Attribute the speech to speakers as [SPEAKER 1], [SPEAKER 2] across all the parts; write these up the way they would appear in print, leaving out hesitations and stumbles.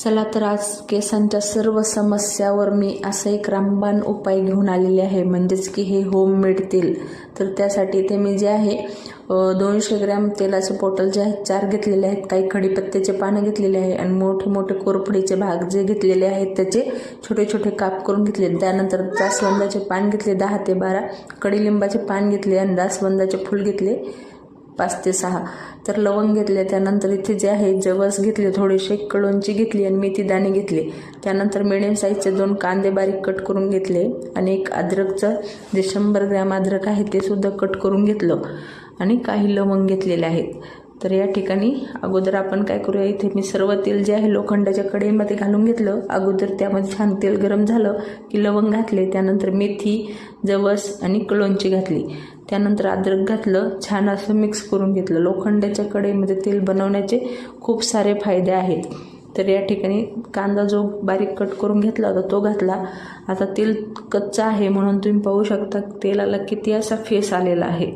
[SPEAKER 1] चला तर आज केसांच्या सर्व समस्यावर मी असा एक रामबाण उपाय घेऊन आलेले आहे, म्हणजेच की हे होममेड तेल। तर त्यासाठी इथे मी जे आहे 200 ग्रॅम तेलाचे बॉटल जे आहेत 4 घेतलेले आहेत, काही कढीपत्त्याचे पानं घेतलेले आहे आणि मोठे मोठे कोरफडीचे भाग जे घेतलेले आहेत त्याचे छोटे छोटे काप करून घेतले। त्यानंतर जास्वंदाचे पान घेतले 10 ते 12, कडीलिंबाचे पान घेतले आणि जास्वंदाचे फूल घेतले 5 ते 6, तर लवंग घेतले। त्यानंतर इथे जे आहे जवस घेतले, थोडेसे कळोंची घेतली आणि मेथी दाणे घेतले। त्यानंतर मिडियम साईजचे 2 कांदे बारीक कट करून घेतले आणि एक अद्रकचं जे 100 ग्रॅम अद्रक आहे ते सुद्धा कट करून घेतलं आणि काही लवंग घेतलेले आहेत। तर या ठिकाणी अगोदर आपण काय करूया, इथे मी सर्व तेल जे आहे लोखंडाच्या कढईमध्ये घालून घेतलं। अगोदर त्यामध्ये छान तेल गरम झालं की लवंग घातले, त्यानंतर मेथी, जवस आणि कळोंची घातली, त्यानंतर अद्रक घातलं, छान असं मिक्स करून घेतलं। लोखंडाच्या कढईमध्ये तेल बनवण्याचे खूप सारे फायदे आहेत। तर या ठिकाणी कांदा जो बारीक कट करून घेतला होता तो घातला। आता तेल कच्चं आहे म्हणून तुम्ही पाहू शकता तेलाला किती असा फेस आलेला आहे,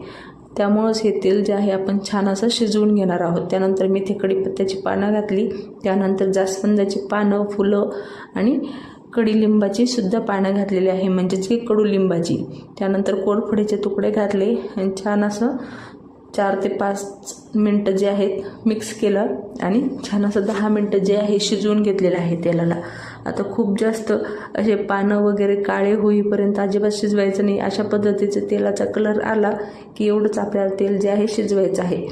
[SPEAKER 1] त्यामुळेच हे तेल जे आहे आपण छान असं शिजवून घेणार आहोत। त्यानंतर मी इथे कढीपत्त्याची पानं घातली, त्यानंतर जास्वंदाची पानं, फुलं आणि कडीलिंबाची सुद्धा पानं घातलेली आहे, म्हणजेच की कडुलिंबाची। त्यानंतर कोरफडीचे तुकडे घातले आणि छान असं 4 ते 5 मिनटं जे आहेत मिक्स केलं आणि छान असं 10 मिनटं जे आहे शिजवून घेतलेलं आहे तेलाला। आता खूप जास्त असे पानं वगैरे काळे होईपर्यंत अजिबात शिजवायचं नाही। अशा पद्धतीचे तेलाचा कलर आला की एवढंच आपल्याला तेल जे आहे शिजवायचं आहे।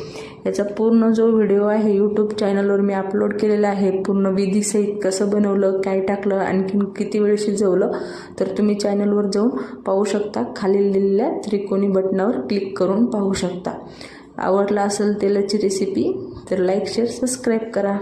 [SPEAKER 1] याचा पूर्ण जो व्हिडिओ आहे यूट्यूब चॅनलवर मी अपलोड केलेला आहे, पूर्ण विधीसहित कसं बनवलं, काय टाकलं, आणखीन किती वेळ शिजवलं, तर तुम्ही चॅनलवर जाऊन पाहू शकता। खाली दिलेल्या त्रिकोणी बटनावर क्लिक करून पाहू शकता। आवडला असेल तेलाची रेसिपी तर लाईक, शेअर, सबस्क्राईब करा।